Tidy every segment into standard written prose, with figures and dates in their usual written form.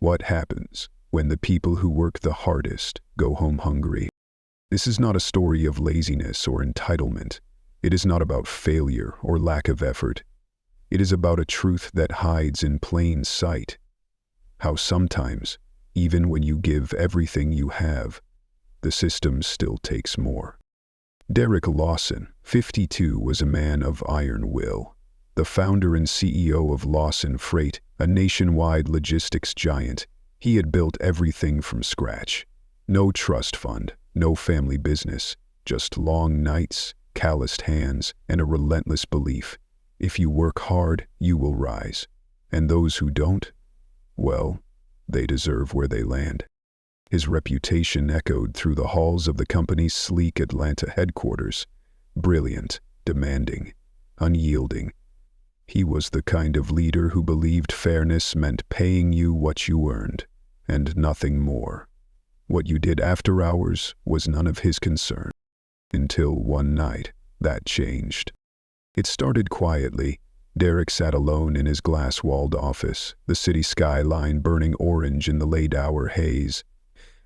What happens when the people who work the hardest go home hungry? This is not a story of laziness or entitlement. It is not about failure or lack of effort. It is about a truth that hides in plain sight. How sometimes, even when you give everything you have, the system still takes more. Derek Lawson, 52, was a man of iron will. The founder and CEO of Lawson Freight, a nationwide logistics giant, he had built everything from scratch. No trust fund, no family business, just long nights, calloused hands, and a relentless belief. If you work hard, you will rise. And those who don't, well, they deserve where they land. His reputation echoed through the halls of the company's sleek Atlanta headquarters. Brilliant, demanding, unyielding. He was the kind of leader who believed fairness meant paying you what you earned, and nothing more. What you did after hours was none of his concern. Until one night, that changed. It started quietly. Derek sat alone in his glass-walled office, the city skyline burning orange in the late-hour haze.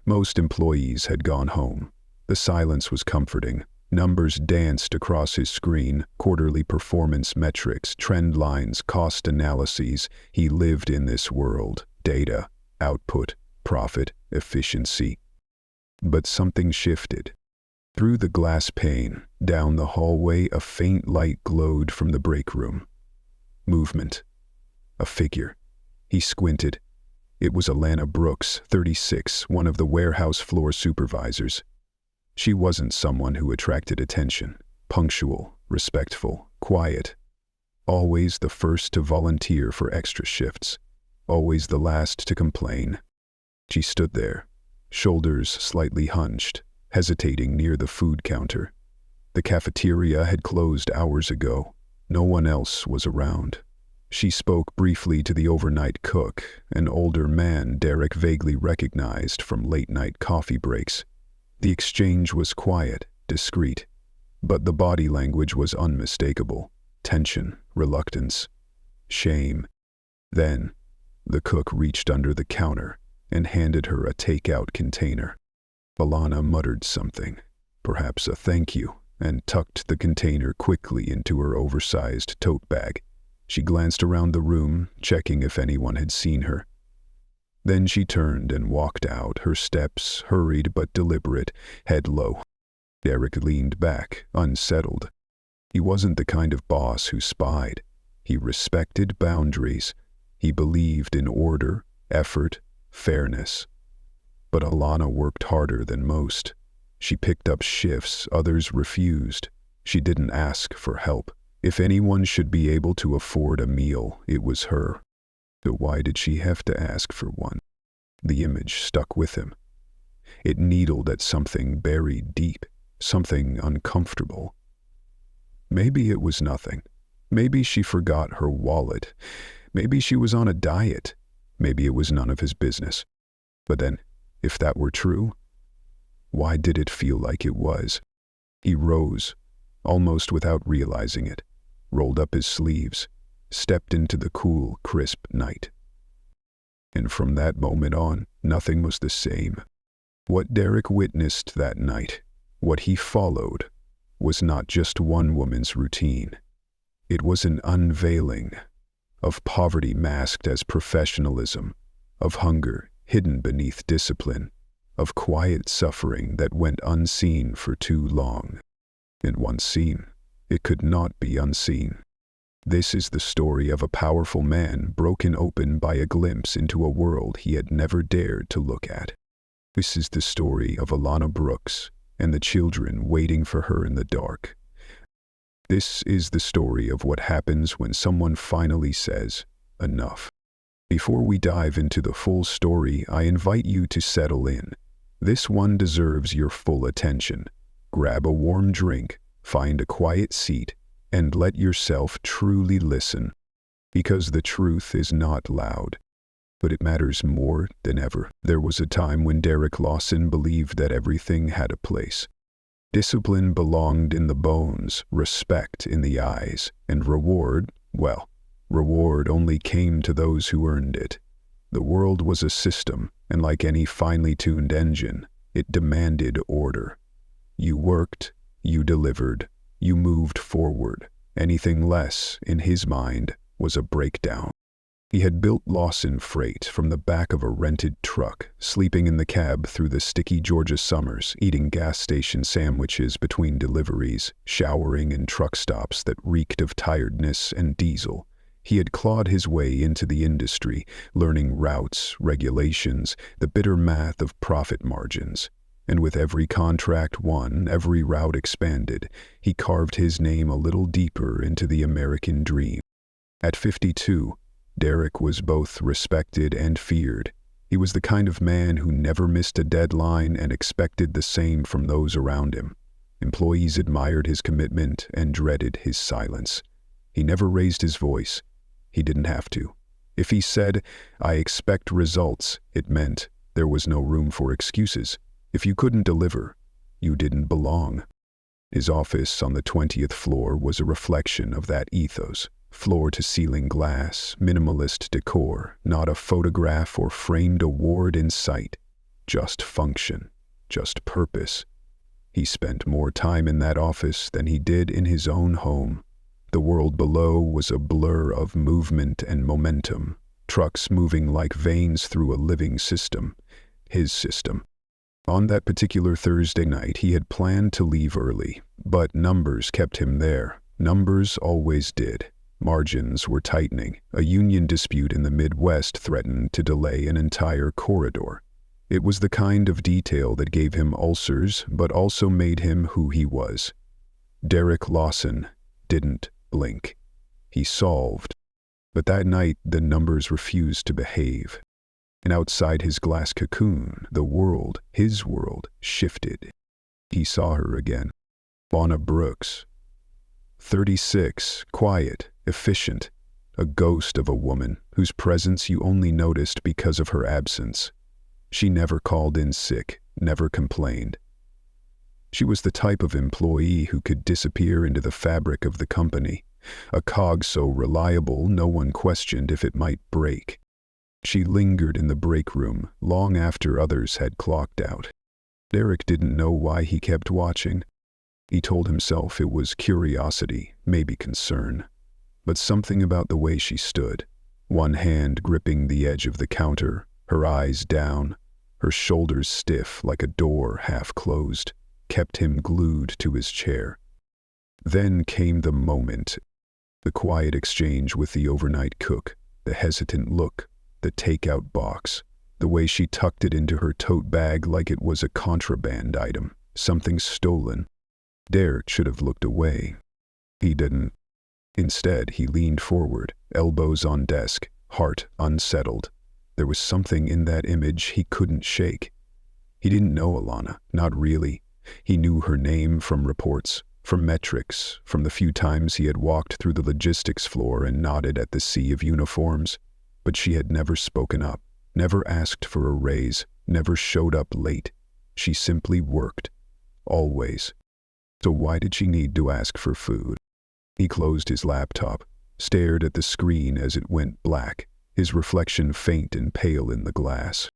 Most employees had gone home. The silence was comforting. Numbers danced across his screen, quarterly performance metrics, trend lines, cost analyses. He lived in this world. Data, output, profit, efficiency. But something shifted. Through the glass pane, down the hallway, a faint light glowed from the break room. Movement. A figure. He squinted. It was Alana Brooks, 36, one of the warehouse floor supervisors. She wasn't someone who attracted attention. Punctual, respectful, quiet. Always the first to volunteer for extra shifts. Always the last to complain. She stood there, shoulders slightly hunched, hesitating near the food counter. The cafeteria had closed hours ago. No one else was around. She spoke briefly to the overnight cook, an older man Derek vaguely recognized from late-night coffee breaks. The exchange was quiet, discreet, but the body language was unmistakable. Tension, reluctance, shame. Then, the cook reached under the counter and handed her a takeout container. Alana muttered something, perhaps a thank you, and tucked the container quickly into her oversized tote bag. She glanced around the room, checking if anyone had seen her. Then she turned and walked out, her steps hurried but deliberate, head low. Derek leaned back, unsettled. He wasn't the kind of boss who spied. He respected boundaries. He believed in order, effort, fairness. But Alana worked harder than most. She picked up shifts others refused. She didn't ask for help. If anyone should be able to afford a meal, it was her. But why did she have to ask for one? The image stuck with him. It needled at something buried deep, something uncomfortable. Maybe it was nothing. Maybe she forgot her wallet. Maybe she was on a diet. Maybe it was none of his business. But then, if that were true, why did it feel like it was? He rose, almost without realizing it, rolled up his sleeves, stepped into the cool, crisp night. And from that moment on, nothing was the same. What Derek witnessed that night, what he followed, was not just one woman's routine. It was an unveiling of poverty masked as professionalism, of hunger hidden beneath discipline, of quiet suffering that went unseen for too long. And once seen, it could not be unseen. This is the story of a powerful man broken open by a glimpse into a world he had never dared to look at. This is the story of Alana Brooks and the children waiting for her in the dark. This is the story of what happens when someone finally says, enough. Before we dive into the full story, I invite you to settle in. This one deserves your full attention. Grab a warm drink, find a quiet seat, and let yourself truly listen. Because the truth is not loud, but it matters more than ever. There was a time when Derek Lawson believed that everything had a place. Discipline belonged in the bones, respect in the eyes, and reward, well, reward only came to those who earned it. The world was a system, and like any finely tuned engine, it demanded order. You worked, you delivered, you moved forward. Anything less, in his mind, was a breakdown. He had built Lawson Freight from the back of a rented truck, sleeping in the cab through the sticky Georgia summers, eating gas station sandwiches between deliveries, showering in truck stops that reeked of tiredness and diesel. He had clawed his way into the industry, learning routes, regulations, the bitter math of profit margins. And with every contract won, every route expanded, he carved his name a little deeper into the American dream. At 52, Derek was both respected and feared. He was the kind of man who never missed a deadline and expected the same from those around him. Employees admired his commitment and dreaded his silence. He never raised his voice. He didn't have to. If he said, "I expect results," it meant there was no room for excuses. If you couldn't deliver, you didn't belong. His office on the 20th floor was a reflection of that ethos. Floor-to-ceiling glass, minimalist decor, not a photograph or framed award in sight. Just function, just purpose. He spent more time in that office than he did in his own home. The world below was a blur of movement and momentum, trucks moving like veins through a living system, his system. On that particular Thursday night, he had planned to leave early, but numbers kept him there. Numbers always did. Margins were tightening. A union dispute in the Midwest threatened to delay an entire corridor. It was the kind of detail that gave him ulcers, but also made him who he was. Derek Lawson didn't blink. He solved. But that night, the numbers refused to behave. And outside his glass cocoon, the world, his world, shifted. He saw her again. Alana Brooks. 36, quiet, efficient, a ghost of a woman whose presence you only noticed because of her absence. She never called in sick, never complained. She was the type of employee who could disappear into the fabric of the company, a cog so reliable no one questioned if it might break. She lingered in the break room long after others had clocked out. Derek didn't know why he kept watching. He told himself it was curiosity, maybe concern. But something about the way she stood, one hand gripping the edge of the counter, her eyes down, her shoulders stiff like a door half closed, kept him glued to his chair. Then came the moment, the quiet exchange with the overnight cook, the hesitant look, the takeout box, the way she tucked it into her tote bag like it was a contraband item, something stolen. Derek should have looked away. He didn't. Instead, he leaned forward, elbows on desk, heart unsettled. There was something in that image he couldn't shake. He didn't know Alana, not really. He knew her name from reports, from metrics, from the few times he had walked through the logistics floor and nodded at the sea of uniforms. But she had never spoken up, never asked for a raise, never showed up late. She simply worked. Always. So why did she need to ask for food? He closed his laptop, stared at the screen as it went black, his reflection faint and pale in the glass.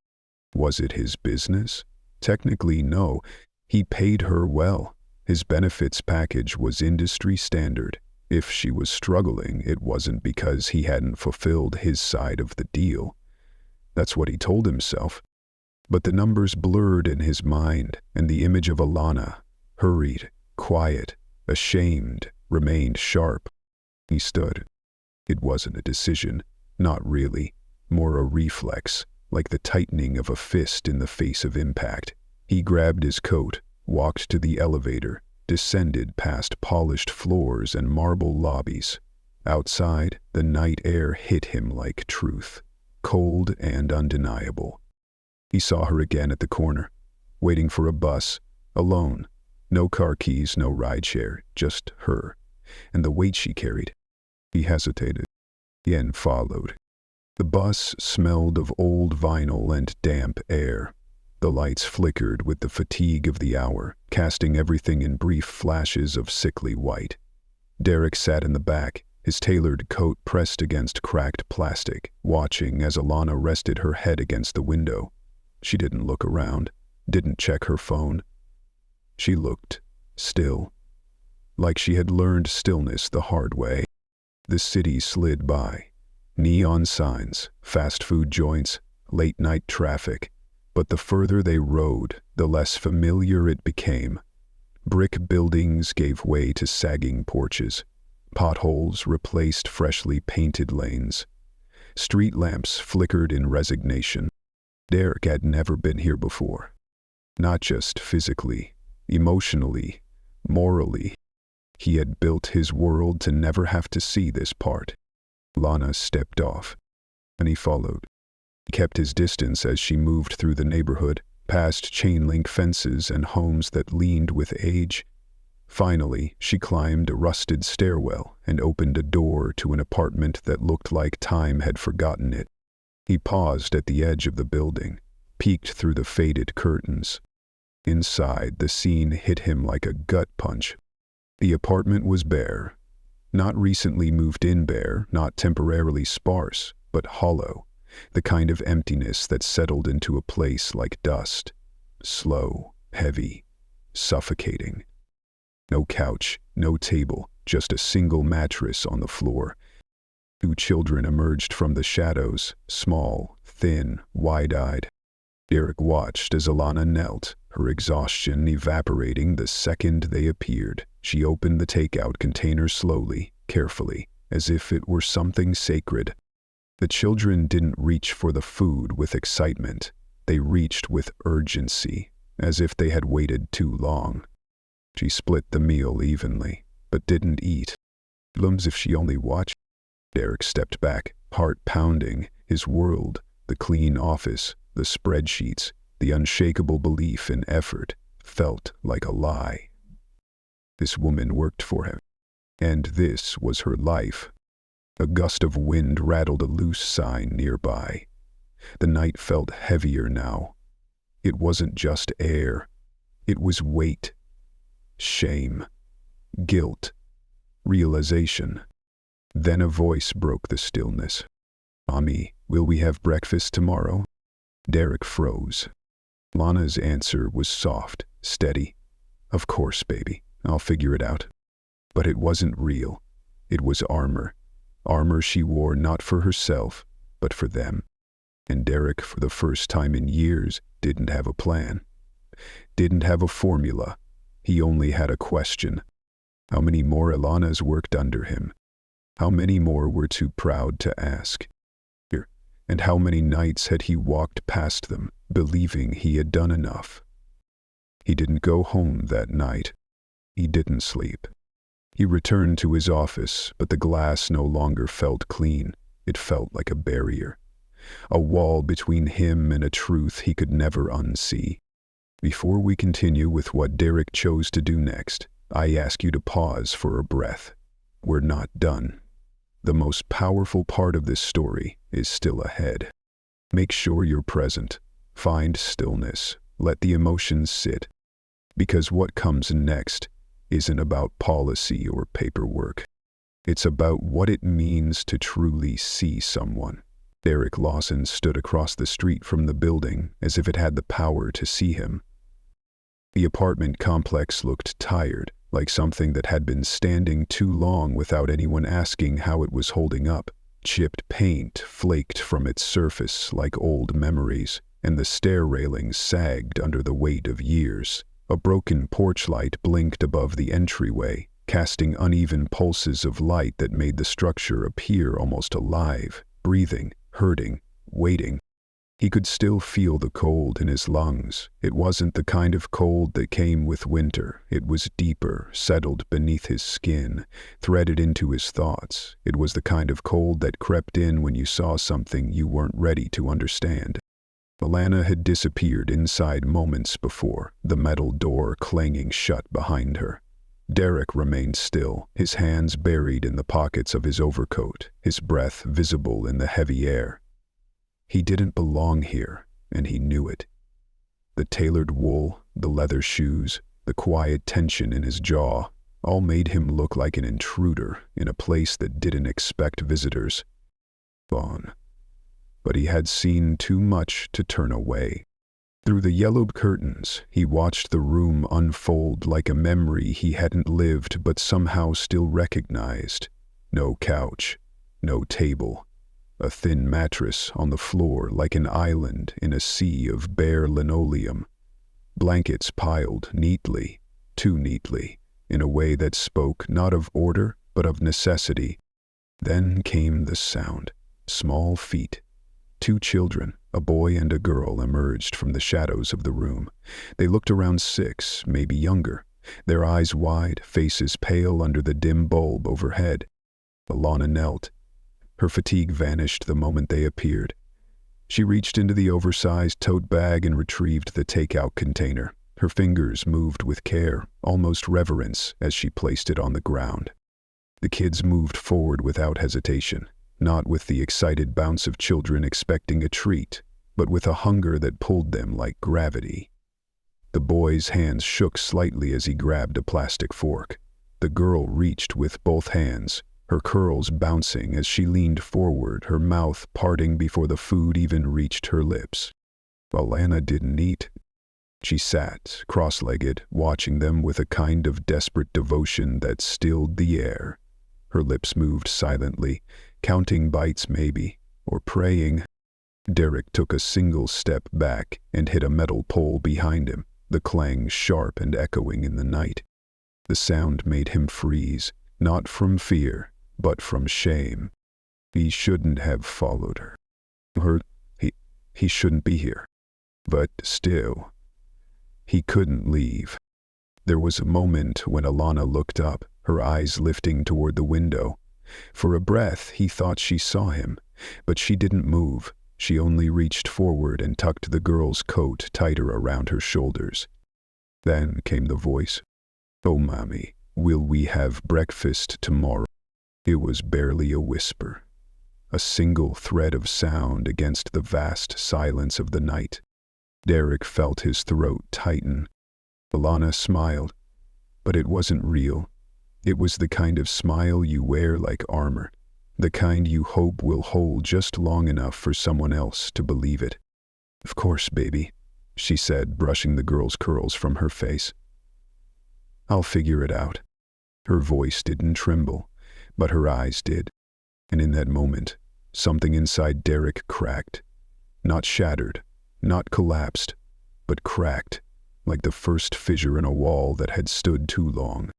Was it his business? Technically, no. He paid her well. His benefits package was industry standard. If she was struggling, it wasn't because he hadn't fulfilled his side of the deal. That's what he told himself. But the numbers blurred in his mind, and the image of Alana, hurried, quiet, ashamed, remained sharp. He stood. It wasn't a decision, not really, more a reflex, like the tightening of a fist in the face of impact. He grabbed his coat, walked to the elevator, descended past polished floors and marble lobbies. Outside, the night air hit him like truth, cold and undeniable. He saw her again at the corner, waiting for a bus, alone. No car keys, no rideshare, just her, and the weight she carried. He hesitated. Yen followed. The bus smelled of old vinyl and damp air. The lights flickered with the fatigue of the hour, casting everything in brief flashes of sickly white. Derek sat in the back, his tailored coat pressed against cracked plastic, watching as Alana rested her head against the window. She didn't look around, didn't check her phone. She looked still, like she had learned stillness the hard way. The city slid by. Neon signs, fast food joints, late-night traffic. But the further they rode, the less familiar it became. Brick buildings gave way to sagging porches. Potholes replaced freshly painted lanes. Street lamps flickered in resignation. Derek had never been here before. Not just physically, emotionally, morally. He had built his world to never have to see this part. Lana stepped off, and he followed. He kept his distance as she moved through the neighborhood, past chain-link fences and homes that leaned with age. Finally, she climbed a rusted stairwell and opened a door to an apartment that looked like time had forgotten it. He paused at the edge of the building, peeked through the faded curtains. Inside, the scene hit him like a gut punch. The apartment was bare. Not recently moved in bare, not temporarily sparse, but hollow. The kind of emptiness that settled into a place like dust. Slow, heavy, suffocating. No couch, no table, just a single mattress on the floor. Two children emerged from the shadows, small, thin, wide-eyed. Derek watched as Alana knelt, her exhaustion evaporating the second they appeared. She opened the takeout container slowly, carefully, as if it were something sacred. The children didn't reach for the food with excitement. They reached with urgency, as if they had waited too long. She split the meal evenly, but didn't eat. Lums if she only watched. Derek stepped back, heart pounding. His world, the clean office, the spreadsheets, the unshakable belief in effort, felt like a lie. This woman worked for him, and this was her life. A gust of wind rattled a loose sign nearby. The night felt heavier now. It wasn't just air. It was weight, shame, guilt, realization. Then a voice broke the stillness. "Mommy, will we have breakfast tomorrow?" Derek froze. Lana's answer was soft, steady. "Of course, baby. I'll figure it out." But it wasn't real. It was armor. Armor she wore not for herself, but for them. And Derek, for the first time in years, didn't have a plan. Didn't have a formula. He only had a question. How many more Alanas worked under him? How many more were too proud to ask? And how many nights had he walked past them, believing he had done enough? He didn't go home that night. He didn't sleep. He returned to his office, but the glass no longer felt clean. It felt like a barrier. A wall between him and a truth he could never unsee. Before we continue with what Derek chose to do next, I ask you to pause for a breath. We're not done. The most powerful part of this story is still ahead. Make sure you're present. Find stillness. Let the emotions sit. Because what comes next isn't about policy or paperwork. It's about what it means to truly see someone. Derek Lawson stood across the street from the building as if it had the power to see him. The apartment complex looked tired, like something that had been standing too long without anyone asking how it was holding up. Chipped paint flaked from its surface like old memories, and the stair railings sagged under the weight of years. A broken porch light blinked above the entryway, casting uneven pulses of light that made the structure appear almost alive, breathing, hurting, waiting. He could still feel the cold in his lungs. It wasn't the kind of cold that came with winter. It was deeper, settled beneath his skin, threaded into his thoughts. It was the kind of cold that crept in when you saw something you weren't ready to understand. Alana had disappeared inside moments before, the metal door clanging shut behind her. Derek remained still, his hands buried in the pockets of his overcoat, his breath visible in the heavy air. He didn't belong here, and he knew it. The tailored wool, the leather shoes, the quiet tension in his jaw, all made him look like an intruder in a place that didn't expect visitors. Gone. But he had seen too much to turn away. Through the yellowed curtains, he watched the room unfold like a memory he hadn't lived but somehow still recognized. No couch, no table, a thin mattress on the floor like an island in a sea of bare linoleum. Blankets piled neatly, too neatly, in a way that spoke not of order but of necessity. Then came the sound. Small feet. 2 children, a boy and a girl, emerged from the shadows of the room. They looked around 6, maybe younger, their eyes wide, faces pale under the dim bulb overhead. Alana knelt. Her fatigue vanished the moment they appeared. She reached into the oversized tote bag and retrieved the takeout container. Her fingers moved with care, almost reverence, as she placed it on the ground. The kids moved forward without hesitation, not with the excited bounce of children expecting a treat, but with a hunger that pulled them like gravity. The boy's hands shook slightly as he grabbed a plastic fork. The girl reached with both hands, her curls bouncing as she leaned forward, her mouth parting before the food even reached her lips. Alana didn't eat. She sat, cross-legged, watching them with a kind of desperate devotion that stilled the air. Her lips moved silently, counting bites maybe, or praying. Derek took a single step back and hit a metal pole behind him, the clang sharp and echoing in the night. The sound made him freeze, not from fear, but from shame. He shouldn't have followed her. He shouldn't be here. But still, he couldn't leave. There was a moment when Alana looked up, her eyes lifting toward the window. For a breath, he thought she saw him, but she didn't move. She only reached forward and tucked the girl's coat tighter around her shoulders. Then came the voice. "Oh, Mommy, will we have breakfast tomorrow?" It was barely a whisper, a single thread of sound against the vast silence of the night. Derek felt his throat tighten. Alana smiled, but it wasn't real. It was the kind of smile you wear like armor, the kind you hope will hold just long enough for someone else to believe it. "Of course, baby," she said, brushing the girl's curls from her face. "I'll figure it out." Her voice didn't tremble, but her eyes did. And in that moment, something inside Derek cracked. Not shattered, not collapsed, but cracked, like the first fissure in a wall that had stood too long.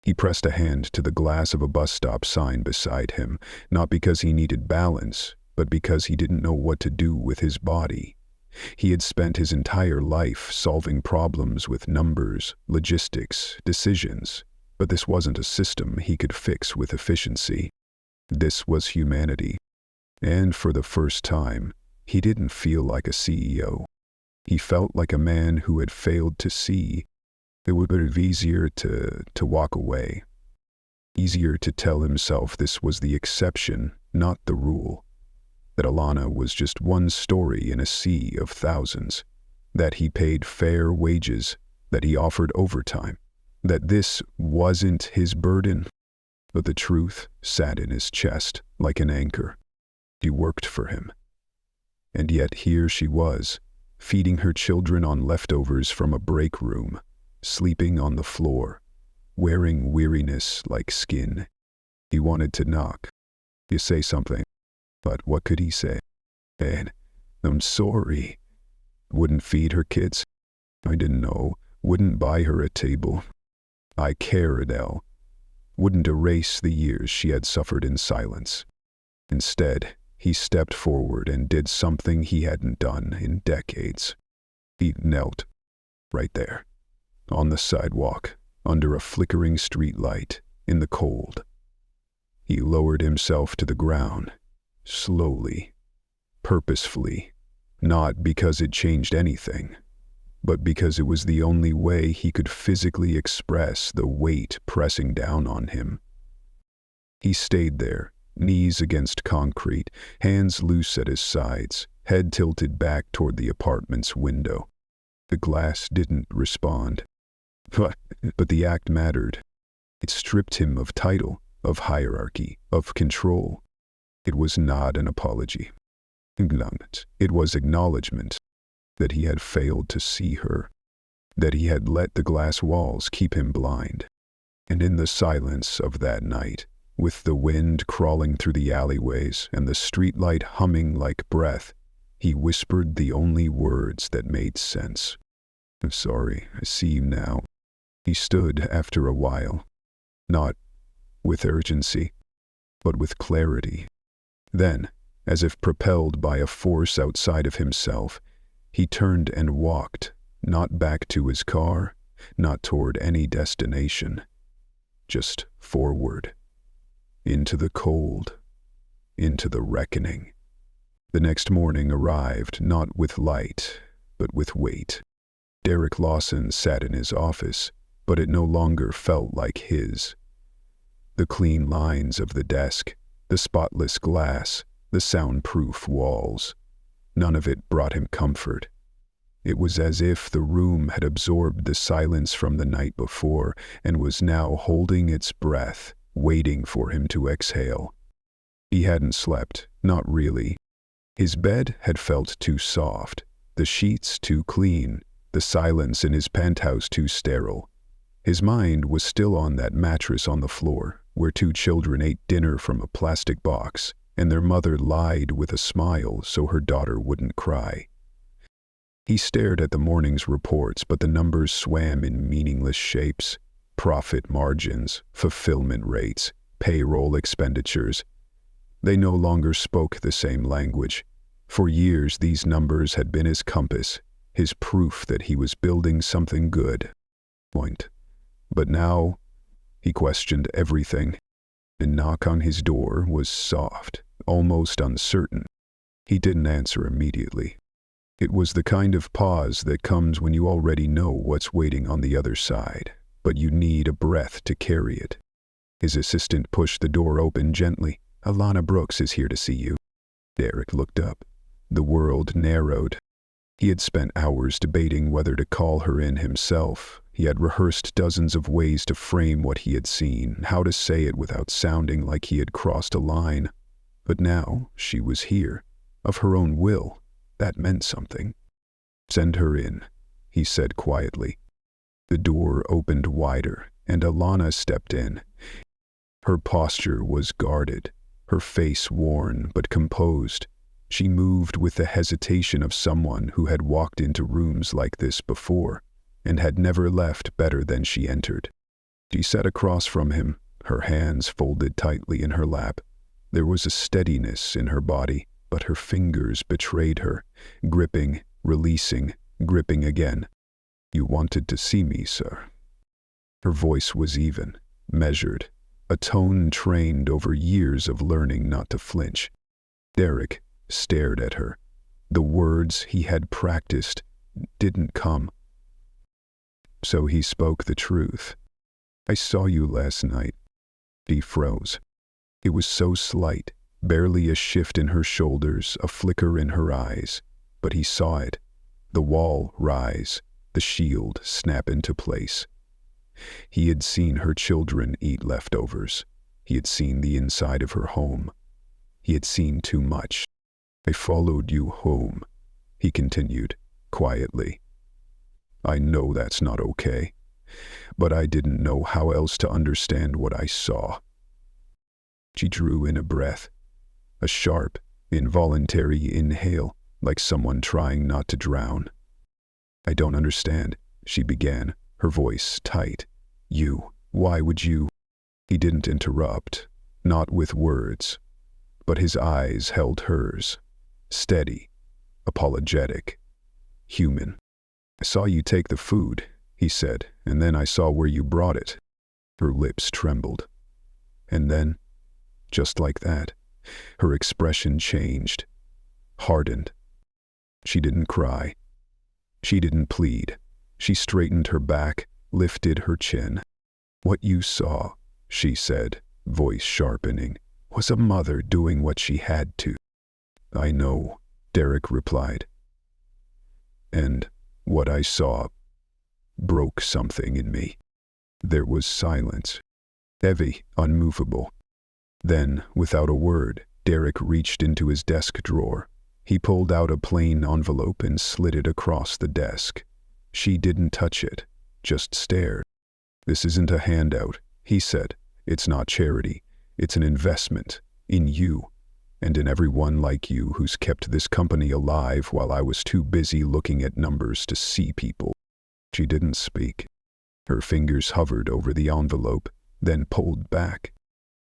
He pressed a hand to the glass of a bus stop sign beside him, not because he needed balance, but because he didn't know what to do with his body. He had spent his entire life solving problems with numbers, logistics, decisions, but this wasn't a system he could fix with efficiency. This was humanity. And for the first time, he didn't feel like a CEO. He felt like a man who had failed to see. It would be easier to walk away. Easier to tell himself this was the exception, not the rule. That Alana was just one story in a sea of thousands. That he paid fair wages. That he offered overtime. That this wasn't his burden. But the truth sat in his chest like an anchor. She worked for him. And yet here she was, feeding her children on leftovers from a break room, sleeping on the floor, wearing weariness like skin. He wanted to knock. You say something. But what could he say? And "I'm sorry." Wouldn't feed her kids. I didn't know. Wouldn't buy her a table. I care, Adele. Wouldn't erase the years she had suffered in silence. Instead, he stepped forward and did something he hadn't done in decades. He knelt, right there, on the sidewalk, under a flickering streetlight, in the cold. He lowered himself to the ground, slowly, purposefully, not because it changed anything, but because it was the only way he could physically express the weight pressing down on him. He stayed there, knees against concrete, hands loose at his sides, head tilted back toward the apartment's window. The glass didn't respond. But the act mattered. It stripped him of title, of hierarchy, of control. It was not an apology. It was acknowledgement that he had failed to see her, that he had let the glass walls keep him blind. And in the silence of that night, with the wind crawling through the alleyways and the streetlight humming like breath, he whispered the only words that made sense. "I'm sorry, I see you now." He stood after a while, not with urgency, but with clarity. Then, as if propelled by a force outside of himself, he turned and walked, not back to his car, not toward any destination, just forward, into the cold, into the reckoning. The next morning arrived not with light, but with weight. Derek Lawson sat in his office, but it no longer felt like his. The clean lines of the desk, the spotless glass, the soundproof walls, none of it brought him comfort. It was as if the room had absorbed the silence from the night before and was now holding its breath, waiting for him to exhale. He hadn't slept, not really. His bed had felt too soft, the sheets too clean, the silence in his penthouse too sterile. His mind was still on that mattress on the floor, where two children ate dinner from a plastic box, and their mother lied with a smile so her daughter wouldn't cry. He stared at the morning's reports, but the numbers swam in meaningless shapes. Profit margins, fulfillment rates, payroll expenditures. They no longer spoke the same language. For years, these numbers had been his compass, his proof that he was building something good. But now, he questioned everything. The knock on his door was soft, almost uncertain. He didn't answer immediately. It was the kind of pause that comes when you already know what's waiting on the other side, but you need a breath to carry it. His assistant pushed the door open gently. "Alana Brooks is here to see you." Derek looked up. The world narrowed. He had spent hours debating whether to call her in himself. He had rehearsed dozens of ways to frame what he had seen, how to say it without sounding like he had crossed a line. But now she was here, of her own will. That meant something. "Send her in," he said quietly. The door opened wider, and Alana stepped in. Her posture was guarded, her face worn but composed. She moved with the hesitation of someone who had walked into rooms like this before, and had never left better than she entered. She sat across from him, her hands folded tightly in her lap. There was a steadiness in her body, but her fingers betrayed her, gripping, releasing, gripping again. "You wanted to see me, sir." Her voice was even, measured, a tone trained over years of learning not to flinch. Derek stared at her. The words he had practiced didn't come. So he spoke the truth. "I saw you last night." She froze. It was so slight, barely a shift in her shoulders, a flicker in her eyes. But he saw it. The wall rise, the shield snap into place. He had seen her children eat leftovers. He had seen the inside of her home. He had seen too much. "I followed you home," he continued, quietly. "I know that's not okay, but I didn't know how else to understand what I saw." She drew in a breath, a sharp, involuntary inhale, like someone trying not to drown. "I don't understand," she began, her voice tight. Why would you?" He didn't interrupt, not with words, but his eyes held hers, steady, apologetic, human. "I saw you take the food," he said, "and then I saw where you brought it." Her lips trembled. And then, just like that, her expression changed, hardened. She didn't cry. She didn't plead. She straightened her back, lifted her chin. "What you saw," she said, voice sharpening, "was a mother doing what she had to." "I know," Derek replied. "And what I saw broke something in me." There was silence. heavy, unmovable. Then, without a word, Derek reached into his desk drawer. He pulled out a plain envelope and slid it across the desk. She didn't touch it, just stared. "This isn't a handout," he said. "It's not charity. It's an investment. In you. And in everyone like you who's kept this company alive while I was too busy looking at numbers to see people." She didn't speak. Her fingers hovered over the envelope, then pulled back.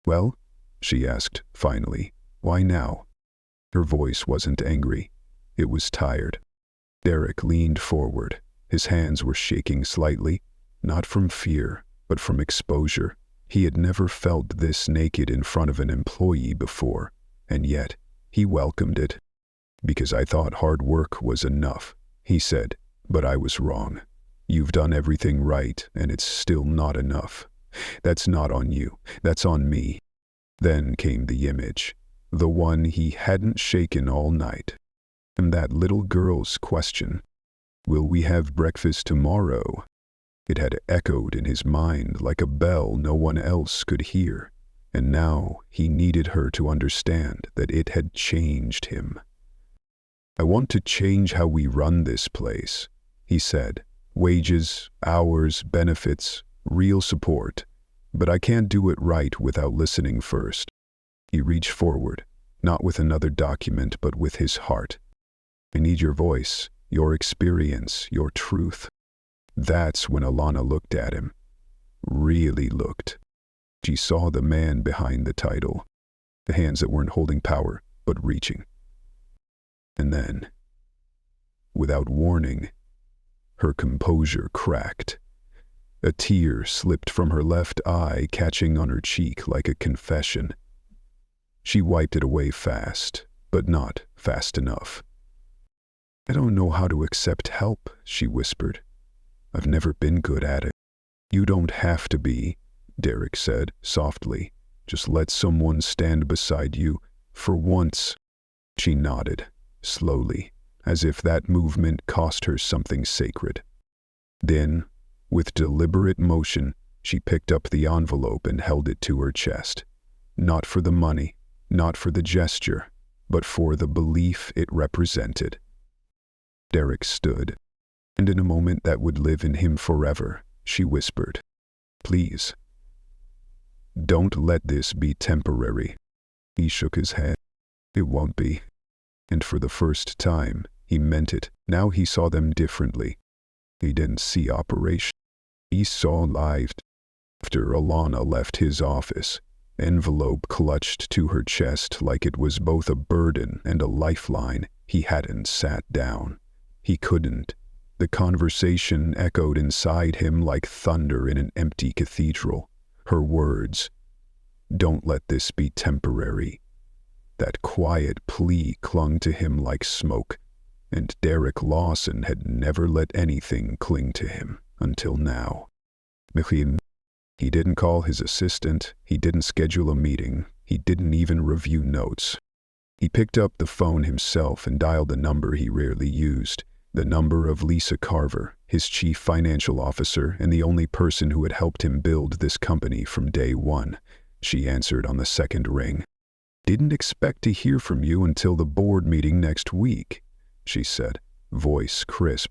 "Well?" she asked, finally. "Why now?" Her voice wasn't angry. It was tired. Derek leaned forward. His hands were shaking slightly, not from fear, but from exposure. He had never felt this naked in front of an employee before, and yet he welcomed it. "Because I thought hard work was enough," he said, "but I was wrong. You've done everything right, and it's still not enough. That's not on you, that's on me." Then came the image, the one he hadn't shaken all night. And that little girl's question, "Will we have breakfast tomorrow?" It had echoed in his mind like a bell no one else could hear, and now he needed her to understand that it had changed him. "I want to change how we run this place," he said. "Wages, hours, benefits, real support. But I can't do it right without listening first." He reached forward, not with another document, but with his heart. "I need your voice, your experience, your truth." That's when Alana looked at him. Really looked. She saw the man behind the title, the hands that weren't holding power, but reaching. And then, without warning, her composure cracked. A tear slipped from her left eye, catching on her cheek like a confession. She wiped it away fast, but not fast enough. "I don't know how to accept help," she whispered. "I've never been good at it." "You don't have to be," Derek said softly. "Just let someone stand beside you, for once." She nodded, slowly, as if that movement cost her something sacred. Then, with deliberate motion, she picked up the envelope and held it to her chest. Not for the money, not for the gesture, but for the belief it represented. Derek stood, and in a moment that would live in him forever, she whispered, "Please, don't let this be temporary." He shook his head. "It won't be." And for the first time, he meant it. Now he saw them differently. He didn't see operation. He saw lives. After Alana left his office, envelope clutched to her chest like it was both a burden and a lifeline. He hadn't sat down. He couldn't. The conversation echoed inside him like thunder in an empty cathedral. Her words, "Don't let this be temporary." That quiet plea clung to him like smoke, and Derek Lawson had never let anything cling to him until now. He didn't call his assistant, he didn't schedule a meeting, he didn't even review notes. He picked up the phone himself and dialed the number he rarely used, the number of Lisa Carver, his chief financial officer and the only person who had helped him build this company from day one. She answered on the second ring. "Didn't expect to hear from you until the board meeting next week," she said, voice crisp.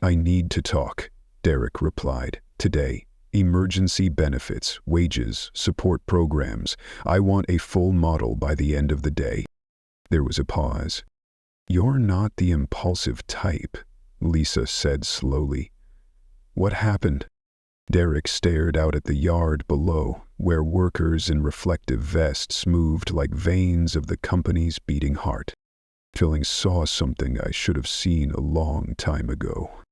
"I need to talk," Derek replied. "Today. Emergency benefits, wages, support programs. I want a full model by the end of the day." There was a pause. "You're not the impulsive type," Lisa said slowly. "What happened?" Derek stared out at the yard below, where workers in reflective vests moved like veins of the company's beating heart. Feeling saw something I should have seen a long time ago.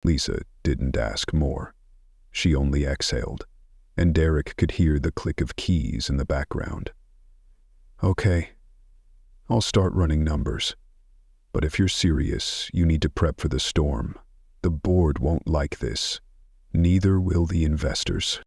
Lisa didn't ask more. She only exhaled, and Derek could hear the click of keys in the background. "Okay, I'll start running numbers. But if you're serious, you need to prep for the storm. The board won't like this. Neither will the investors."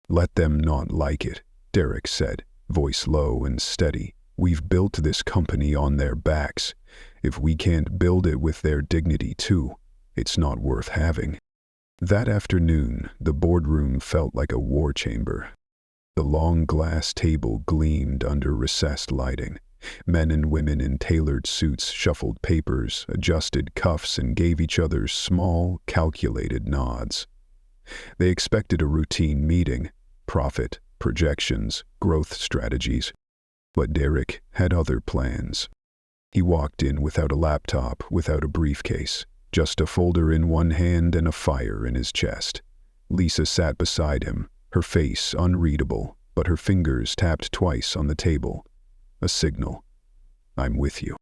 "Let them not like it," Derek said, voice low and steady. "We've built this company on their backs. If we can't build it with their dignity too, it's not worth having." That afternoon, the boardroom felt like a war chamber. The long glass table gleamed under recessed lighting. Men and women in tailored suits shuffled papers, adjusted cuffs, and gave each other small, calculated nods. They expected a routine meeting, profit, projections, growth strategies. But Derek had other plans. He walked in without a laptop, without a briefcase, just a folder in one hand and a fire in his chest. Lisa sat beside him, her face unreadable, but her fingers tapped twice on the table. A signal. I'm with you.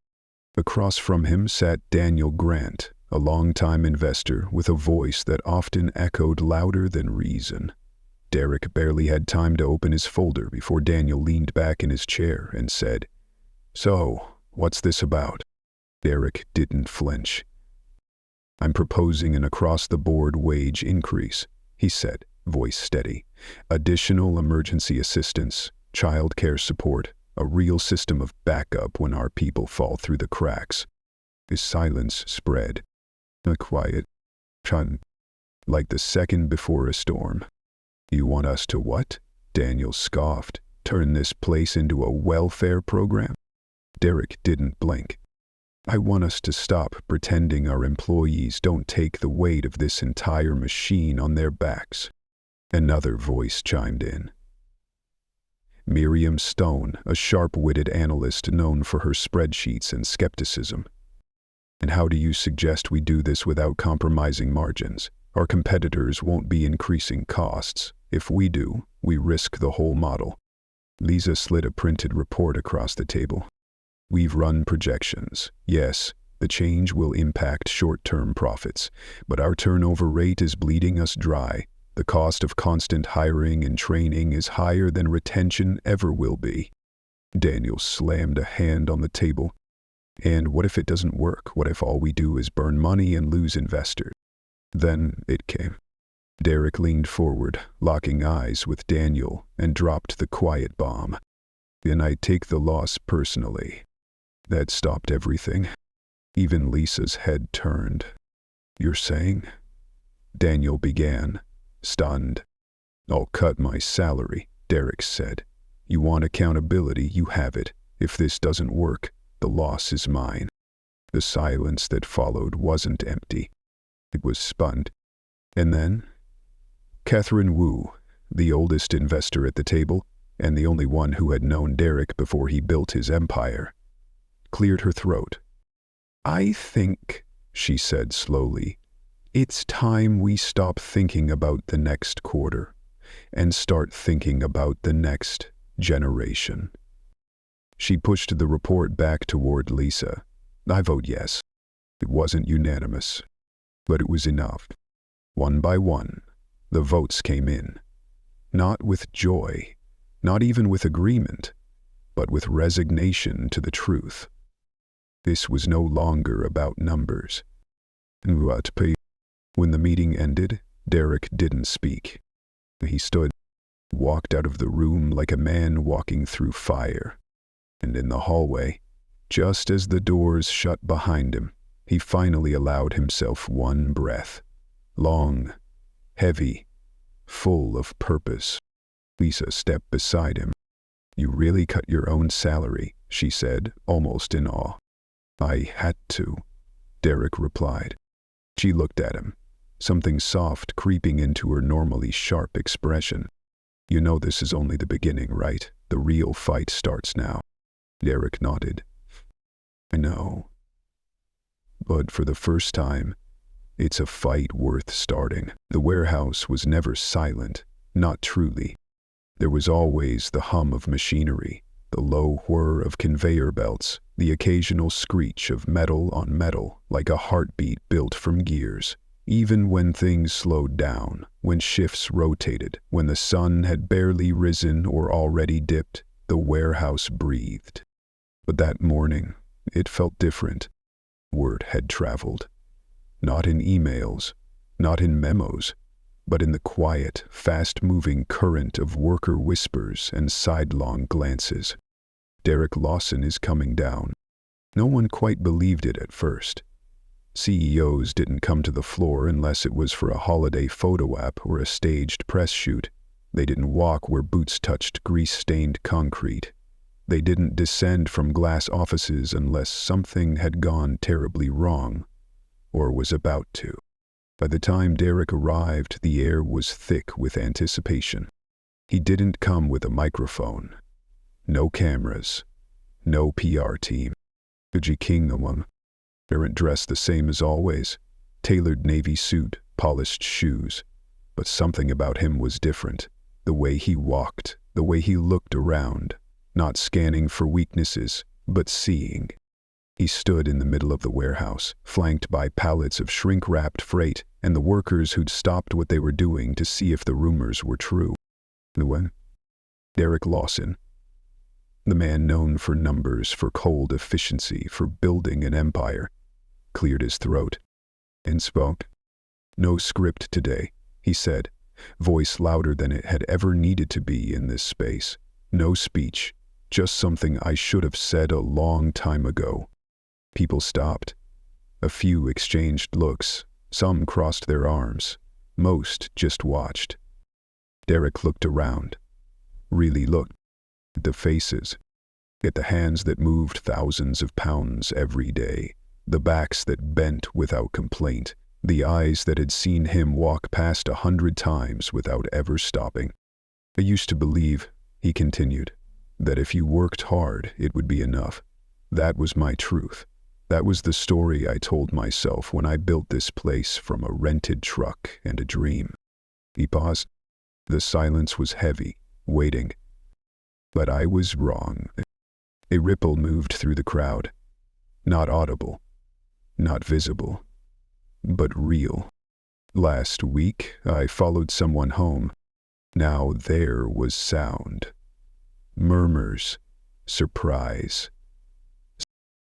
Across from him sat Daniel Grant, a longtime investor with a voice that often echoed louder than reason. Derek barely had time to open his folder before Daniel leaned back in his chair and said, "So, what's this about?" Derek didn't flinch. "I'm proposing an across-the-board wage increase," he said, voice steady. "Additional emergency assistance, child care support, a real system of backup when our people fall through the cracks." His silence spread. A quiet chun, like the second before a storm. "You want us to what?" Daniel scoffed. "Turn this place into a welfare program?" Derek didn't blink. "I want us to stop pretending our employees don't take the weight of this entire machine on their backs." Another voice chimed in. Miriam Stone, a sharp-witted analyst known for her spreadsheets and skepticism. "And how do you suggest we do this without compromising margins? Our competitors won't be increasing costs. If we do, we risk the whole model." Lisa slid a printed report across the table. "We've run projections. Yes, the change will impact short-term profits, but our turnover rate is bleeding us dry. The cost of constant hiring and training is higher than retention ever will be." Daniel slammed a hand on the table. "And what if it doesn't work? What if all we do is burn money and lose investors?" Then it came. Derek leaned forward, locking eyes with Daniel, and dropped the quiet bomb. "And I take the loss personally." That stopped everything. Even Lisa's head turned. "You're saying?" Daniel began, stunned. "I'll cut my salary," Derek said. "You want accountability, you have it. If this doesn't work, the loss is mine." The silence that followed wasn't empty. It was spun. And then Catherine Wu, the oldest investor at the table, and the only one who had known Derek before he built his empire, cleared her throat. "I think," she said slowly, "it's time we stop thinking about the next quarter and start thinking about the next generation." She pushed the report back toward Lisa. "I vote yes." It wasn't unanimous, but it was enough. One by one, the votes came in. Not with joy, not even with agreement, but with resignation to the truth. This was no longer about numbers. When the meeting ended, Derek didn't speak. He stood, walked out of the room like a man walking through fire. And in the hallway, just as the doors shut behind him, he finally allowed himself one breath. Long, heavy, full of purpose. Lisa stepped beside him. "You really cut your own salary," she said, almost in awe. "I had to," Derek replied. She looked at him, something soft creeping into her normally sharp expression. "You know this is only the beginning, right? The real fight starts now." Derek nodded. "I know. But for the first time, it's a fight worth starting." The warehouse was never silent, not truly. There was always the hum of machinery, the low whir of conveyor belts, the occasional screech of metal on metal, like a heartbeat built from gears. Even when things slowed down, when shifts rotated, when the sun had barely risen or already dipped, the warehouse breathed. But that morning, it felt different. Word had traveled. Not in emails, not in memos, but in the quiet, fast-moving current of worker whispers and sidelong glances. "Derek Lawson is coming down." No one quite believed it at first. CEOs didn't come to the floor unless it was for a holiday photo op or a staged press shoot. They didn't walk where boots touched grease-stained concrete. They didn't descend from glass offices unless something had gone terribly wrong, or was about to. By the time Derek arrived, the air was thick with anticipation. He didn't come with a microphone. No cameras. No PR team. Uji King among. Parent dressed the same as always. Tailored navy suit, polished shoes. But something about him was different. The way he walked, the way he looked around. Not scanning for weaknesses, but seeing. He stood in the middle of the warehouse, flanked by pallets of shrink-wrapped freight and the workers who'd stopped what they were doing to see if the rumors were true. When? Derek Lawson, the man known for numbers, for cold efficiency, for building an empire, cleared his throat and spoke. "No script today," he said, voice louder than it had ever needed to be in this space. "No speech, just something I should have said a long time ago." People stopped. A few exchanged looks. Some crossed their arms. Most just watched. Derek looked around. Really looked. At the faces. At the hands that moved thousands of pounds every day. The backs that bent without complaint. The eyes that had seen him walk past 100 times without ever stopping. "I used to believe," he continued, "that if you worked hard, it would be enough. That was my truth. That was the story I told myself when I built this place from a rented truck and a dream." He paused. The silence was heavy, waiting. But I was wrong. A ripple moved through the crowd. Not audible, not visible, but real. "Last week, I followed someone home. Now there was sound. Murmurs, surprise.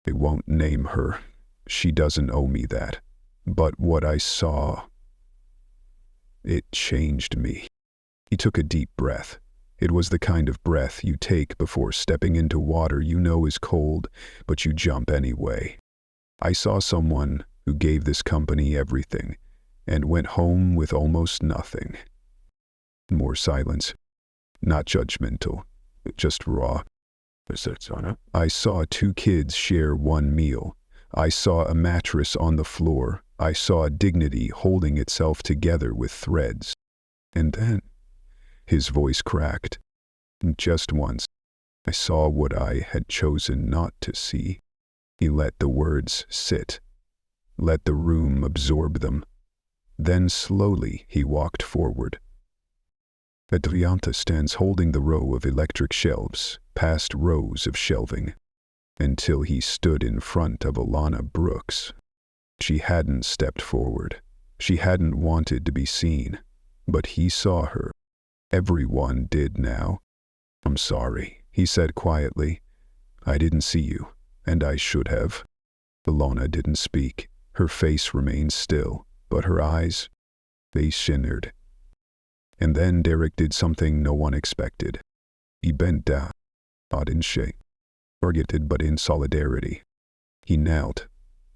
I won't name her. She doesn't owe me that. But what I saw, it changed me." He took a deep breath. It was the kind of breath you take before stepping into water you know is cold, but you jump anyway. "I saw someone who gave this company everything and went home with almost nothing." More silence. Not judgmental, just raw. "I saw 2 kids share one meal. I saw a mattress on the floor. I saw dignity holding itself together with threads. And then," his voice cracked, "just once, I saw what I had chosen not to see." He let the words sit. Let the room absorb them. Then slowly he walked forward. Adrianta stands holding the row of electric shelves, past rows of shelving, until he stood in front of Alana Brooks. She hadn't stepped forward. She hadn't wanted to be seen. But he saw her. Everyone did now. "I'm sorry," he said quietly. "I didn't see you, and I should have." Alana didn't speak. Her face remained still, but her eyes, they shimmered. And then Derek did something no one expected. He bent down, not in shame, targeted but in solidarity. He knelt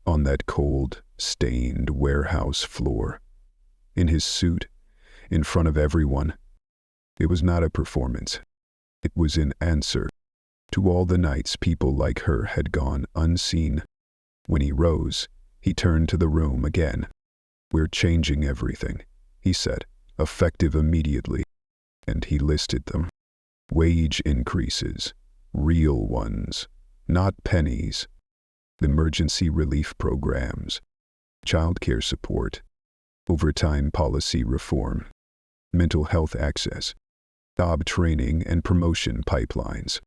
on that cold, stained warehouse floor, in his suit, in front of everyone. It was not a performance. It was an answer to all the nights people like her had gone unseen. When he rose, he turned to the room again. "We're changing everything," he said, effective immediately, and he listed them. Wage increases, real ones, not pennies. Emergency relief programs, childcare support, overtime policy reform, mental health access, job training and promotion pipelines.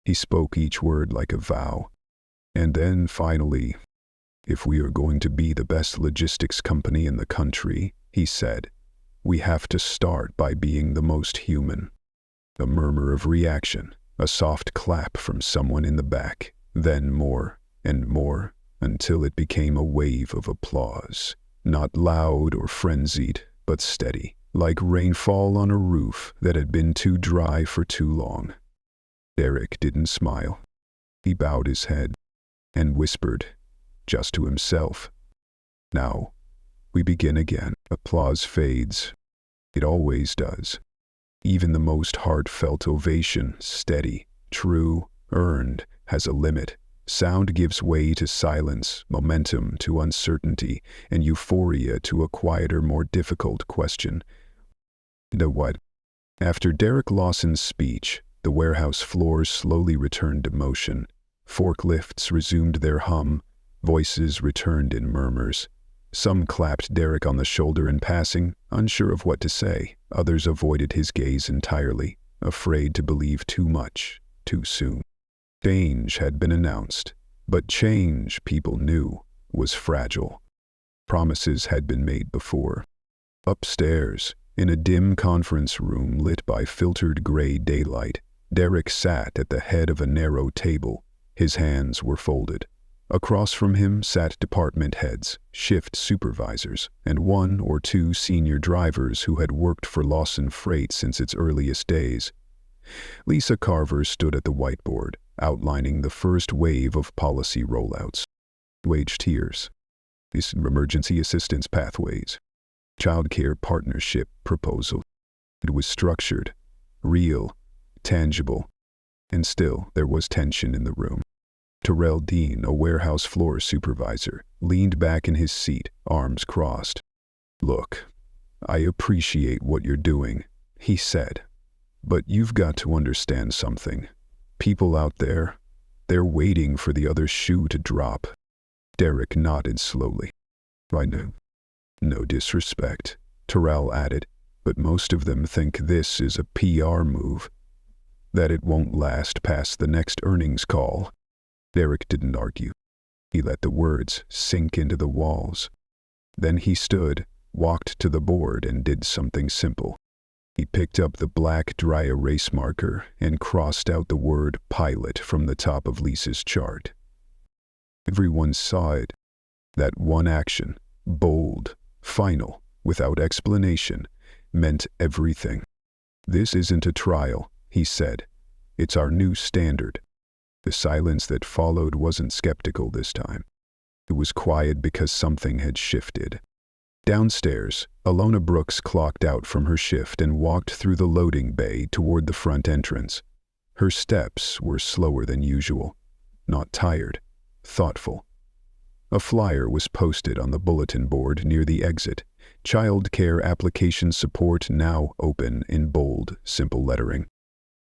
He spoke each word like a vow. And then finally, "If we are going to be the best logistics company in the country," he said, "we have to start by being the most human." A murmur of reaction, a soft clap from someone in the back, then more and more, until it became a wave of applause. Not loud or frenzied, but steady, like rainfall on a roof that had been too dry for too long. Derek didn't smile. He bowed his head and whispered, just to himself, "Now, we begin again." Applause fades. It always does. Even the most heartfelt ovation, steady, true, earned, has a limit. Sound gives way to silence, momentum to uncertainty, and euphoria to a quieter, more difficult question. The what? After Derek Lawson's speech, the warehouse floor slowly returned to motion. Forklifts resumed their hum. Voices returned in murmurs. Some clapped Derek on the shoulder in passing, unsure of what to say. Others avoided his gaze entirely, afraid to believe too much, too soon. Change had been announced, but change, people knew, was fragile. Promises had been made before. Upstairs, in a dim conference room lit by filtered gray daylight, Derek sat at the head of a narrow table. His hands were folded. Across from him sat department heads, shift supervisors, and one or two senior drivers who had worked for Lawson Freight since its earliest days. Lisa Carver stood at the whiteboard, outlining the first wave of policy rollouts. Wage tiers, emergency assistance pathways, child care partnership proposal. It was structured, real, tangible, and still there was tension in the room. Terrell Dean, a warehouse floor supervisor, leaned back in his seat, arms crossed. "Look, I appreciate what you're doing," he said, "but you've got to understand something. People out there, they're waiting for the other shoe to drop." Derek nodded slowly. "I know. No disrespect," Terrell added, "but most of them think this is a PR move, that it won't last past the next earnings call." Derek didn't argue. He let the words sink into the walls. Then he stood, walked to the board, and did something simple. He picked up the black dry erase marker and crossed out the word pilot from the top of Lisa's chart. Everyone saw it. That one action, bold, final, without explanation, meant everything. "This isn't a trial," he said. "It's our new standard." The silence that followed wasn't skeptical this time. It was quiet because something had shifted. Downstairs, Alana Brooks clocked out from her shift and walked through the loading bay toward the front entrance. Her steps were slower than usual, not tired, thoughtful. A flyer was posted on the bulletin board near the exit. Child care application support now open in bold, simple lettering.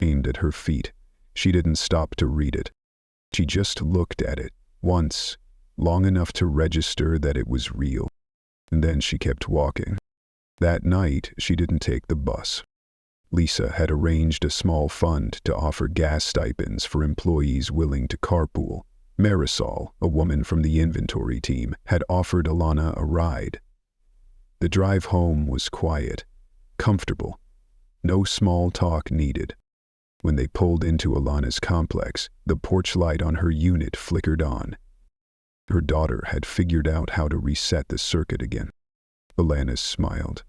Aimed at her feet. She didn't stop to read it. She just looked at it, once, long enough to register that it was real. And then she kept walking. That night, she didn't take the bus. Lisa had arranged a small fund to offer gas stipends for employees willing to carpool. Marisol, a woman from the inventory team, had offered Alana a ride. The drive home was quiet, comfortable. No small talk needed. When they pulled into Alana's complex, the porch light on her unit flickered on. Her daughter had figured out how to reset the circuit again. Alana smiled.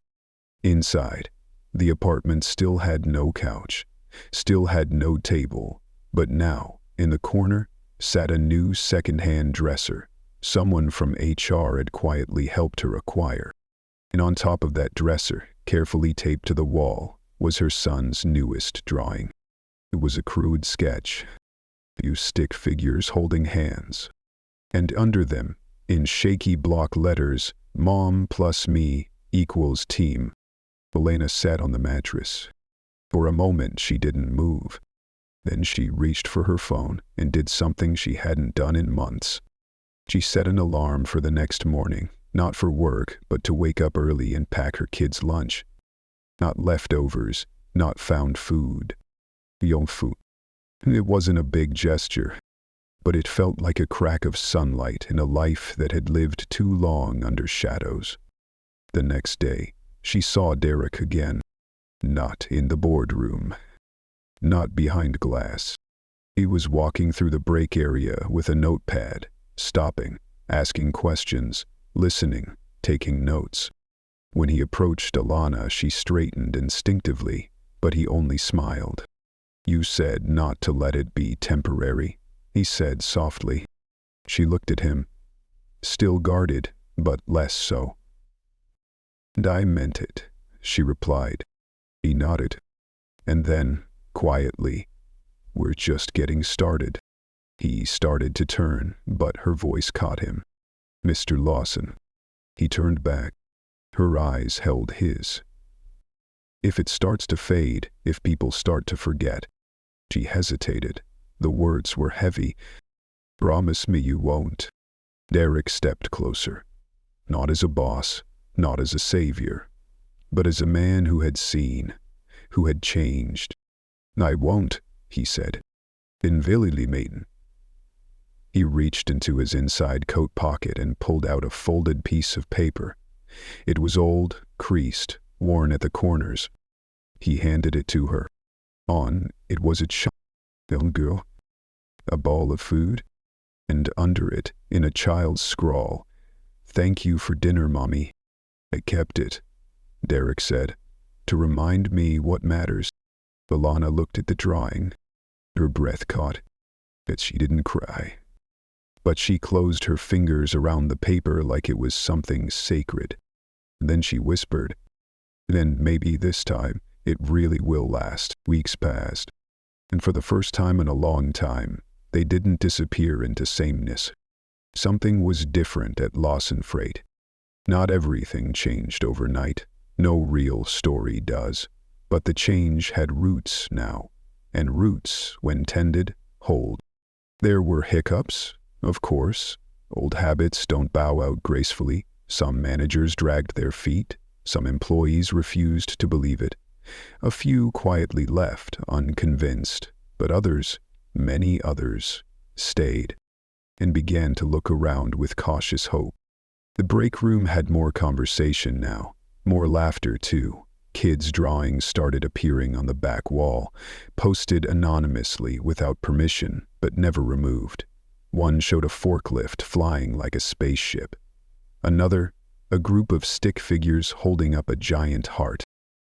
Inside, the apartment still had no couch, still had no table, but now, in the corner, sat a new second-hand dresser someone from HR had quietly helped her acquire. And on top of that dresser, carefully taped to the wall, was her son's newest drawing. It was a crude sketch, a few stick figures holding hands. And under them, in shaky block letters, "Mom plus me equals team." Alana sat on the mattress. For a moment she didn't move. Then she reached for her phone and did something she hadn't done in months. She set an alarm for the next morning, not for work, but to wake up early and pack her kids' lunch. Not leftovers, not found food. Young food. It wasn't a big gesture, but it felt like a crack of sunlight in a life that had lived too long under shadows. The next day, she saw Derek again. Not in the boardroom. Not behind glass. He was walking through the break area with a notepad, stopping, asking questions, listening, taking notes. When he approached Alana, she straightened instinctively, but he only smiled. "You said not to let it be temporary," he said softly. She looked at him, still guarded, but less so. "And I meant it," she replied. He nodded. And then, quietly, "We're just getting started." He started to turn, but her voice caught him. "Mr. Lawson." He turned back. Her eyes held his. "If it starts to fade, if people start to forget." She hesitated. The words were heavy. "Promise me you won't." Derek stepped closer. Not as a boss, not as a savior, but as a man who had seen, who had changed. "I won't," he said. "In Villily Maiden." He reached into his inside coat pocket and pulled out a folded piece of paper. It was old, creased, worn at the corners. He handed it to her. On it was a little girl, a ball of food, and under it, in a child's scrawl, "Thank you for dinner, Mommy." "I kept it," Derek said, "to remind me what matters." Alana looked at the drawing. Her breath caught. But she didn't cry. But she closed her fingers around the paper like it was something sacred. Then she whispered, "Then maybe this time, it really will last." Weeks passed, and for the first time in a long time, they didn't disappear into sameness. Something was different at Lawson Freight. Not everything changed overnight. No real story does. But the change had roots now, and roots, when tended, hold. There were hiccups, of course. Old habits don't bow out gracefully. Some managers dragged their feet. Some employees refused to believe it. A few quietly left, unconvinced, but others, many others, stayed and began to look around with cautious hope. The break room had more conversation now, more laughter too. Kids' drawings started appearing on the back wall, posted anonymously without permission, but never removed. One showed a forklift flying like a spaceship. Another, a group of stick figures holding up a giant heart.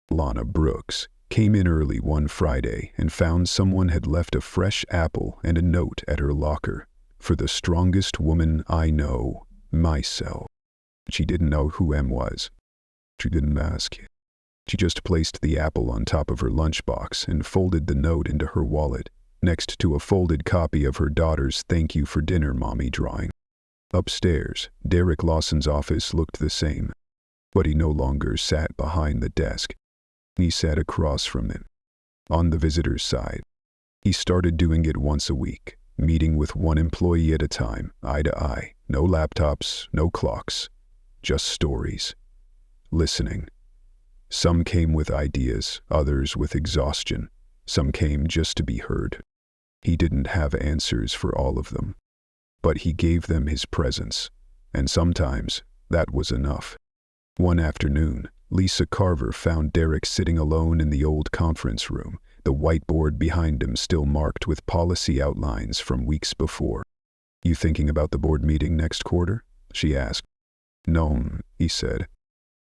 Alana Brooks came in early one Friday and found someone had left a fresh apple and a note at her locker. "For the strongest woman I know, myself." She didn't know who M was. She didn't ask. She just placed the apple on top of her lunchbox and folded the note into her wallet, next to a folded copy of her daughter's "Thank you for dinner, Mommy" drawing. Upstairs, Derek Lawson's office looked the same, but he no longer sat behind the desk. He sat across from him, on the visitor's side. He started doing it once a week, meeting with one employee at a time, eye to eye. No laptops, no clocks, just stories. Listening. Some came with ideas, others with exhaustion. Some came just to be heard. He didn't have answers for all of them, but he gave them his presence, and sometimes that was enough. One afternoon, Lisa Carver found Derek sitting alone in the old conference room, the whiteboard behind him still marked with policy outlines from weeks before. "You thinking about the board meeting next quarter?" she asked. "No," he said.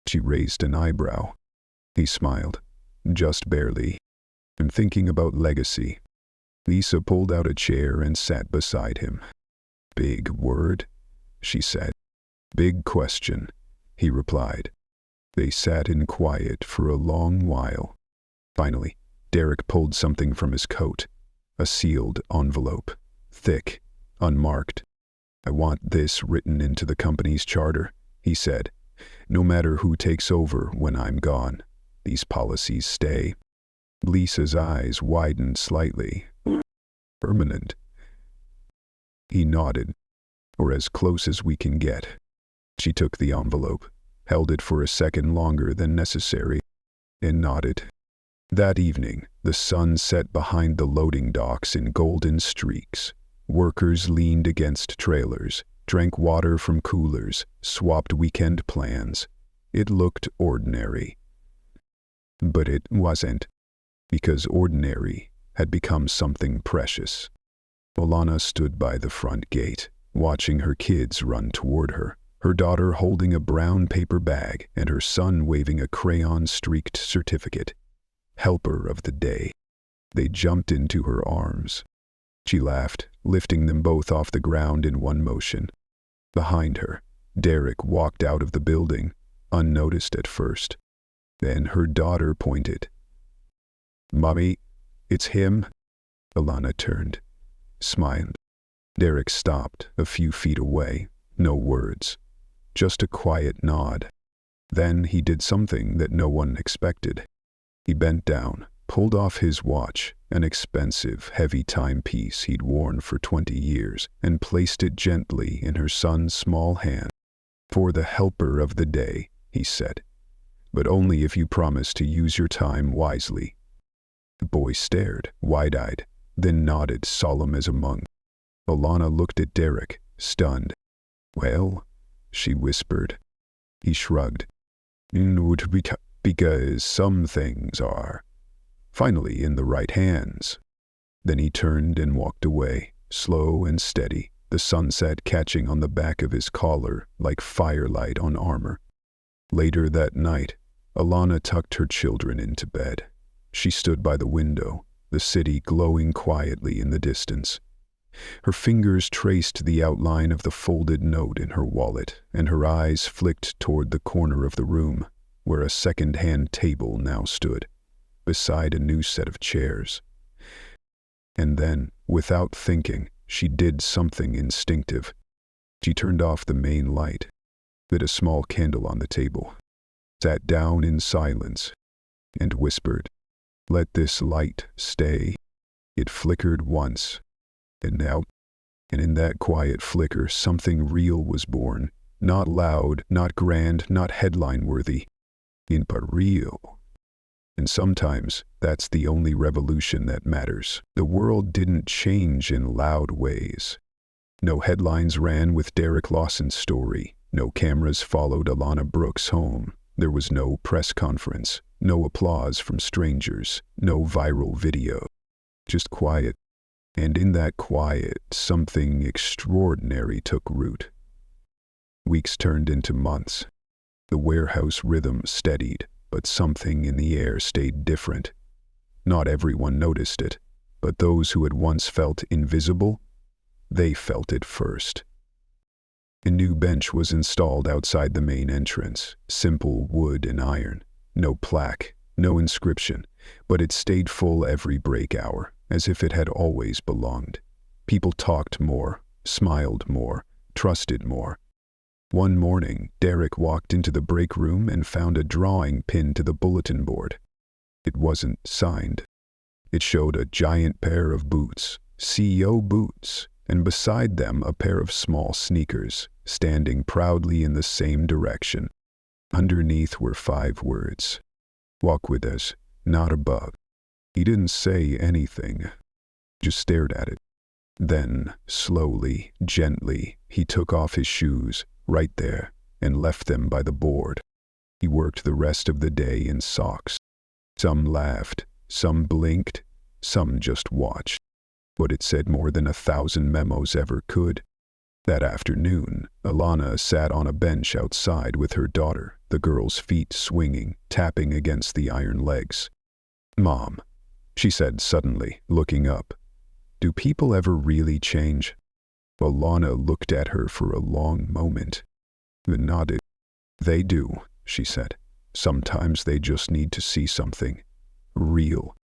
She raised an eyebrow. He smiled. "Just barely. I'm thinking about legacy." Lisa pulled out a chair and sat beside him. "Big word," she said. "Big question," he replied. They sat in quiet for a long while. Finally, Derek pulled something from his coat. A sealed envelope. Thick, unmarked. "I want this written into the company's charter," he said. "No matter who takes over when I'm gone, these policies stay." Lisa's eyes widened slightly. "Permanent?" He nodded. "Or as close as we can get." She took the envelope, held it for a second longer than necessary, and nodded. That evening, the sun set behind the loading docks in golden streaks. Workers leaned against trailers, drank water from coolers, swapped weekend plans. It looked ordinary. But it wasn't, because ordinary had become something precious. Alana stood by the front gate, watching her kids run toward her, her daughter holding a brown paper bag and her son waving a crayon-streaked certificate. Helper of the day. They jumped into her arms. She laughed, lifting them both off the ground in one motion. Behind her, Derek walked out of the building, unnoticed at first. Then her daughter pointed. "Mommy, it's him." Alana turned, smiled. Derek stopped a few feet away, no words, just a quiet nod. Then he did something that no one expected. He bent down, pulled off his watch, an expensive, heavy timepiece he'd worn for 20 years, and placed it gently in her son's small hand. "For the helper of the day," he said, "but only if you promise to use your time wisely." The boy stared, wide-eyed, then nodded, solemn as a monk. Alana looked at Derek, stunned. "Well," she whispered. He shrugged. "Because some things are finally in the right hands." Then he turned and walked away, slow and steady, the sunset catching on the back of his collar like firelight on armor. Later that night, Alana tucked her children into bed. She stood by the window, the city glowing quietly in the distance. Her fingers traced the outline of the folded note in her wallet, and her eyes flicked toward the corner of the room, where a second-hand table now stood, beside a new set of chairs. And then, without thinking, she did something instinctive. She turned off the main light, lit a small candle on the table, sat down in silence, and whispered, "Let this light stay." It flickered once, and out, and in that quiet flicker something real was born, not loud, not grand, not headline-worthy, but real. And sometimes that's the only revolution that matters. The world didn't change in loud ways. No headlines ran with Derek Lawson's story. No cameras followed Alana Brooks home. There was no press conference, no applause from strangers, no viral video. Just quiet. And in that quiet, something extraordinary took root. Weeks turned into months. The warehouse rhythm steadied, but something in the air stayed different. Not everyone noticed it, but those who had once felt invisible, they felt it first. A new bench was installed outside the main entrance, simple wood and iron. No plaque, no inscription, but it stayed full every break hour, as if it had always belonged. People talked more, smiled more, trusted more. One morning, Derek walked into the break room and found a drawing pinned to the bulletin board. It wasn't signed. It showed a giant pair of boots, CEO boots, and beside them a pair of small sneakers, standing proudly in the same direction. Underneath were 5 words. "Walk with us, not above." He didn't say anything, just stared at it. Then, slowly, gently, he took off his shoes, right there, and left them by the board. He worked the rest of the day in socks. Some laughed, some blinked, some just watched. But it said more than 1,000 memos ever could. That afternoon, Alana sat on a bench outside with her daughter, the girl's feet swinging, tapping against the iron legs. "Mom," she said suddenly, looking up, "do people ever really change?" Alana looked at her for a long moment, then nodded. "They do," she said. "Sometimes they just need to see something real."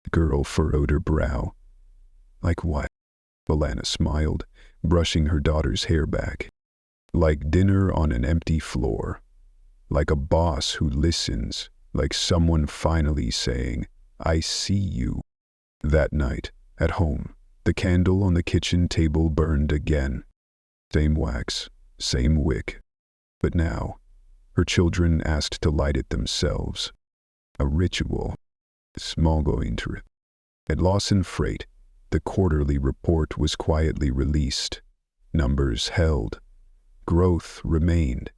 The girl furrowed her brow. "Like what?" Alana smiled, brushing her daughter's hair back. "Like dinner on an empty floor. Like a boss who listens. Like someone finally saying, 'I see you.'" That night, at home, the candle on the kitchen table burned again. Same wax, same wick. But now, her children asked to light it themselves. A ritual. Small going to. At Lawson Freight, the quarterly report was quietly released. Numbers held. Growth remained.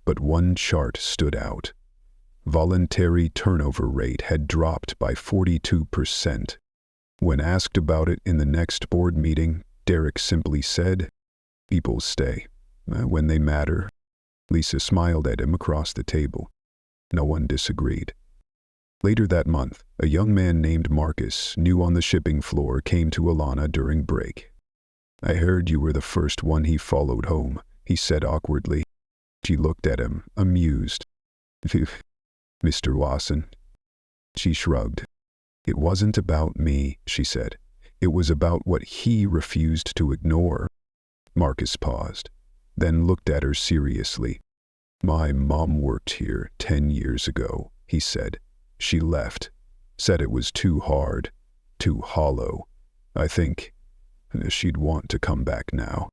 But one chart stood out. Voluntary turnover rate had dropped by 42%. When asked about it in the next board meeting, Derek simply said, "People stay. When they matter." Lisa smiled at him across the table. No one disagreed. Later that month, a young man named Marcus, new on the shipping floor, came to Alana during break. "I heard you were the first one he followed home," he said awkwardly. She looked at him, amused. "Mr. Lawson." She shrugged. It wasn't about me, she said. It was about what he refused to ignore. Marcus paused, then looked at her seriously. My mom worked here 10 years ago, he said. She left. Said it was too hard, too hollow. I think she'd want to come back now.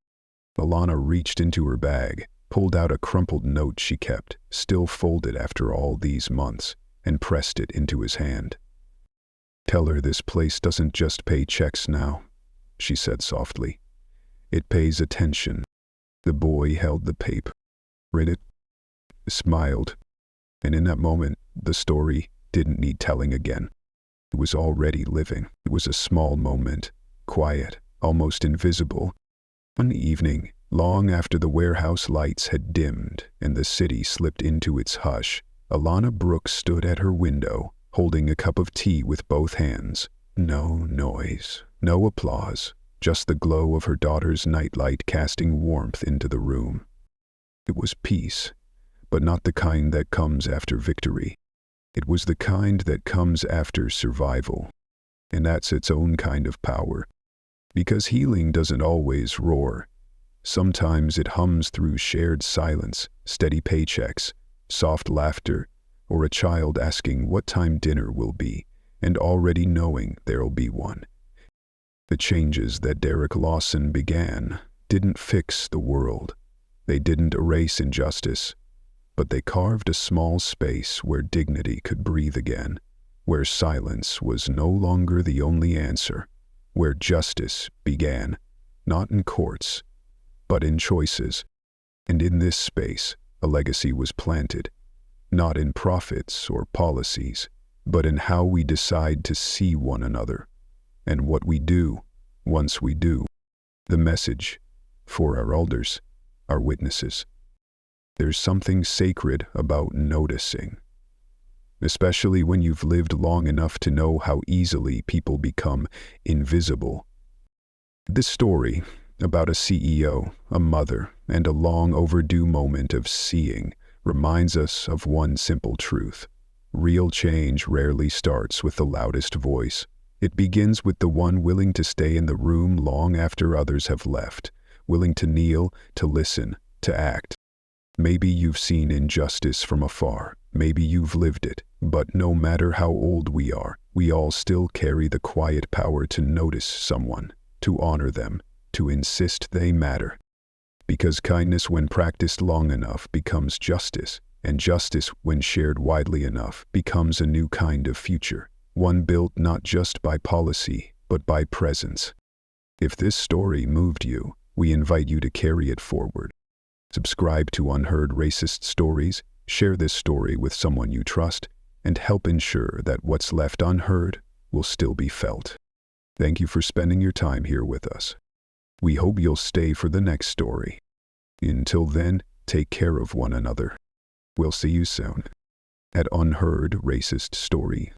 Alana reached into her bag, pulled out a crumpled note she kept, still folded after all these months, and pressed it into his hand. Tell her this place doesn't just pay checks now, she said softly. It pays attention. The boy held the paper, read it, smiled, and in that moment, the story didn't need telling again. It was already living. It was a small moment, quiet, almost invisible. One evening, long after the warehouse lights had dimmed and the city slipped into its hush, Alana Brooks stood at her window, holding a cup of tea with both hands. No noise, no applause, just the glow of her daughter's nightlight casting warmth into the room. It was peace, but not the kind that comes after victory. It was the kind that comes after survival, and that's its own kind of power. Because healing doesn't always roar. Sometimes it hums through shared silence, steady paychecks, soft laughter, or a child asking what time dinner will be, and already knowing there'll be one. The changes that Derek Lawson began didn't fix the world. They didn't erase injustice, but they carved a small space where dignity could breathe again, where silence was no longer the only answer, where justice began, not in courts, but in choices. And in this space, a legacy was planted, not in profits or policies, but in how we decide to see one another, and what we do once we do. The message for our elders, our witnesses. There's something sacred about noticing, especially when you've lived long enough to know how easily people become invisible. This story, about a CEO, a mother, and a long overdue moment of seeing, reminds us of one simple truth. Real change rarely starts with the loudest voice. It begins with the one willing to stay in the room long after others have left, willing to kneel, to listen, to act. Maybe you've seen injustice from afar, maybe you've lived it, but no matter how old we are, we all still carry the quiet power to notice someone, to honor them, to insist they matter. Because kindness, when practiced long enough, becomes justice, and justice, when shared widely enough, becomes a new kind of future, one built not just by policy, but by presence. If this story moved you, we invite you to carry it forward. Subscribe to Unheard Racist Stories, share this story with someone you trust, and help ensure that what's left unheard will still be felt. Thank you for spending your time here with us. We hope you'll stay for the next story. Until then, take care of one another. We'll see you soon at Unheard Racist Story.